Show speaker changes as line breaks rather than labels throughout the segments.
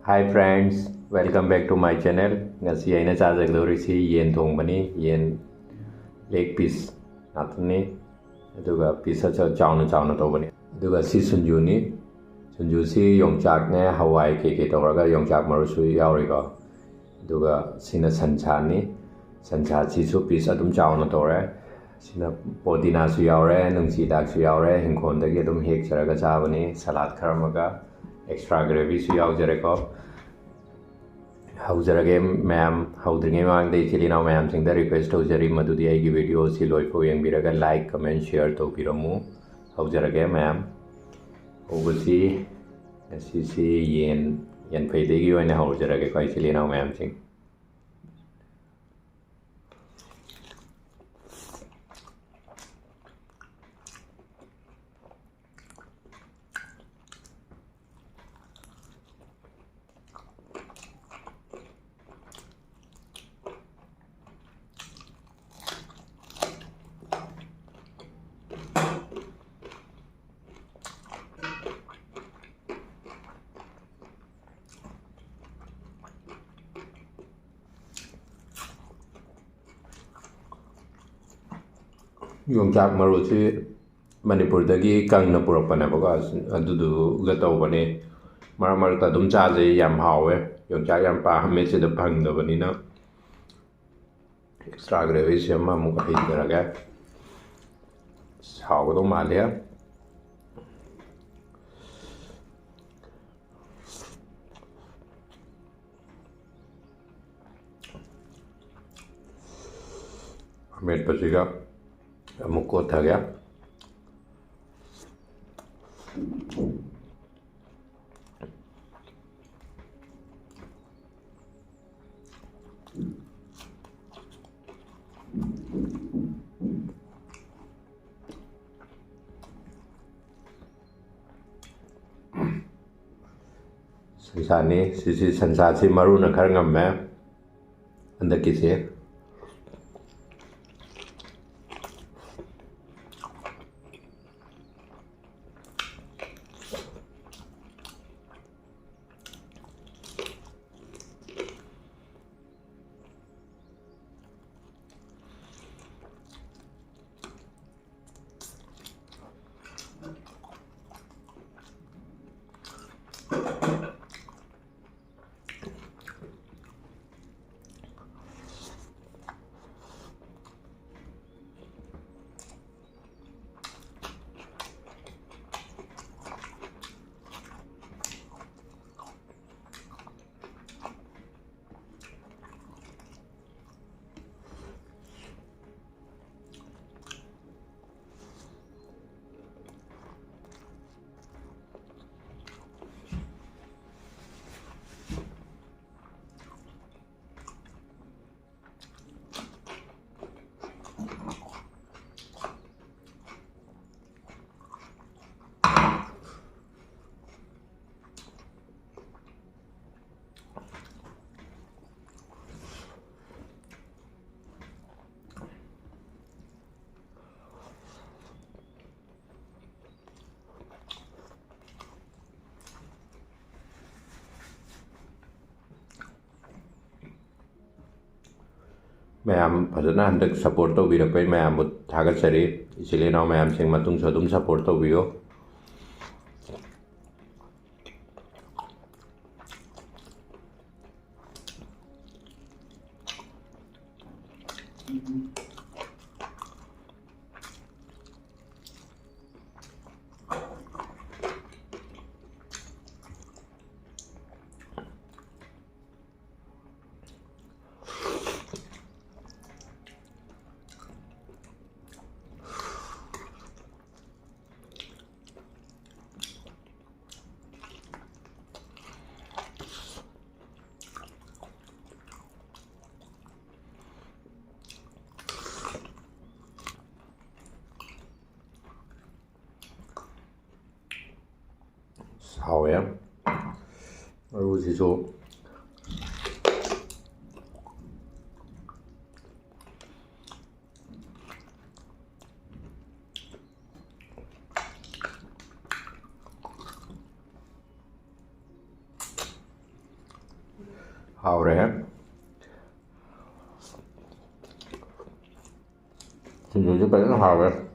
Hi friends, welcome back to my channel. Ngasi aina chajagdorisi yen thongbani yen leg piece natni aduga piece cha chauna tobani aduga si sunju ni sunju si yongchak ne hawai ke toraga yongchak marusu yauri ko aduga sina sancha ni sancha chi su piece adum chauna tore sina podina su yaure nungsi dak su yaure hingkhon dagi adum hek charaga chabani salad kharamaga extra gravy su yaujare ko ꯍꯧꯖꯔꯒꯦ ꯃꯌꯥꯝ ꯍꯧꯗ꯭ꯔꯤꯉꯩ ꯃꯃꯥꯡꯗ ꯏꯆꯤꯜ ꯏꯅꯥꯎ ꯃꯌꯥꯝꯁꯤꯡꯗ request ꯇꯧꯖꯔꯤ ꯃꯗꯨꯗꯤ ꯑꯩꯒꯤ ꯚꯤꯗꯤꯑꯣꯁꯤ ꯂꯣꯏꯐꯥꯎ ꯌꯦꯡꯕꯤꯔꯒ like ꯀꯃꯦꯟ ꯁꯤꯌꯔ ꯇꯧꯕꯤꯔꯝꯃꯨ ꯍꯧꯖꯔꯒꯦ ꯃꯌꯥꯝ ꯍꯧꯕꯁꯤ ꯉꯁꯤꯁꯤ ꯌꯦꯟꯐꯩꯗꯒꯤ ꯑꯣꯏꯅ ꯍꯧꯖꯔꯒꯦꯀꯣ ꯏꯆꯤꯜ ꯏꯅꯥꯎ ꯃꯌꯥꯝꯁꯤꯡ ꯌꯣꯡꯆꯥꯛ ꯃꯔꯨꯁꯤ ꯃꯅꯤꯄꯨꯔꯗꯒꯤ ꯀꯪꯅ ꯄꯨꯔꯛꯄꯅꯦꯕꯀꯣ ꯑꯗꯨꯗꯨꯒ ꯇꯧꯕꯅꯤ ꯃꯔꯛ ꯃꯔꯛꯇ ꯑꯗꯨꯝ ꯆꯥꯖꯩ ꯌꯥꯝ ꯍꯥꯎꯋꯦ ꯌꯣꯡꯆꯥꯛ ꯌꯥꯝ ꯄꯥꯝꯃꯦ ꯁꯤꯗ ꯐꯪꯗꯕꯅꯤꯅ ꯑꯦꯛꯁꯇ꯭ꯔꯥ ꯒ꯭ꯔꯦꯚꯤꯁꯤ ꯑꯃꯨꯛ ꯍꯩꯖꯔꯒꯦ ꯍꯥꯎꯒꯗꯧ ꯃꯥꯜꯂꯦ ꯑꯃꯦꯠꯄꯁꯤꯒ ꯑꯃꯨꯛ ꯀꯣꯠꯊꯒꯦ ꯁꯟꯁꯥꯅꯤ ꯁꯤꯁꯤ ꯁꯟꯁꯥꯁꯤ ꯃꯔꯨꯅ ꯈꯔ ꯉꯝꯃꯦ ꯍꯟꯗꯛꯀꯤꯁꯤ ꯃꯌꯥꯝ ꯐꯖꯅ ꯍꯟꯗꯛ ꯁꯞꯄꯣꯔꯠ ꯇꯧꯕꯤꯔꯛꯄꯩ ꯃꯌꯥꯝꯕꯨ ꯊꯥꯒꯠꯆꯔꯤ ꯏꯆꯤꯜ ꯏꯅꯥꯎ ꯃꯌꯥꯝꯁꯤꯡ ꯃꯇꯨꯡꯁꯨ ꯑꯗꯨꯝ ꯁꯞꯄꯣꯔꯠ ꯇꯧꯕꯤꯌꯨ ꯍꯥꯎꯋꯦ ꯃꯔꯨꯁꯤꯁꯨ 하오래. 진짜 빨리 하오래.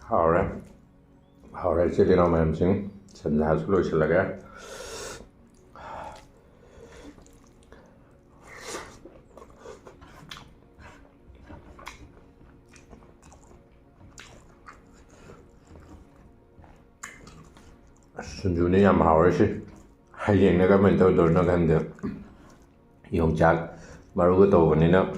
하오래. 하오래 찔리나 맘싱. 전자 술로 실라게. 순준이 얌 하오래시. 하이행 내가 먼저 돌나 간데. 용작 마루가 또 오니나.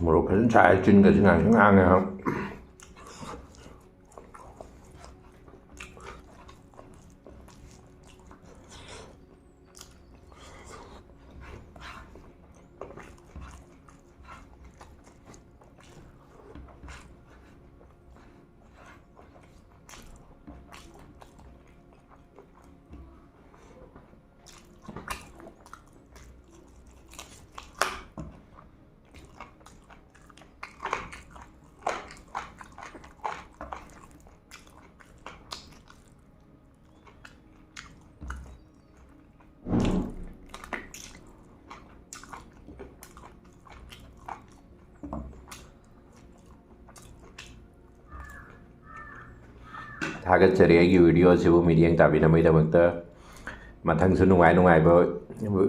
모로코는 잘 찐 것은 아니야. ꯊꯥꯒꯠꯆꯔꯤ ꯑꯩꯒꯤ ꯚꯤꯗꯤꯑꯣ ꯑꯁꯤꯕꯨ ꯃꯤꯠꯌꯦꯡ ꯇꯥꯕꯤꯅꯕꯒꯤꯗꯃꯛꯇ ꯃꯊꯪꯁꯨ ꯅꯨꯡꯉꯥꯏꯕ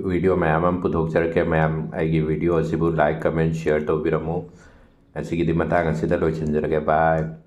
ꯚꯤꯗꯤꯑꯣ ꯃꯌꯥꯝ ꯑꯃ ꯄꯨꯊꯣꯛꯆꯔꯛꯀꯦ ꯃꯌꯥꯝ ꯑꯩꯒꯤ ꯚꯤꯗꯤꯑꯣ ꯑꯁꯤꯕꯨ ꯂꯥꯏꯛ ꯀꯃꯦꯟ ꯁꯤꯌꯔ ꯇꯧꯕꯤꯔꯝꯃꯨ ꯉꯁꯤꯒꯤꯗꯤ ꯃꯇꯥꯡ ꯑꯁꯤꯗ ꯂꯣꯏꯁꯤꯟꯖꯔꯒꯦ ꯕꯥꯏ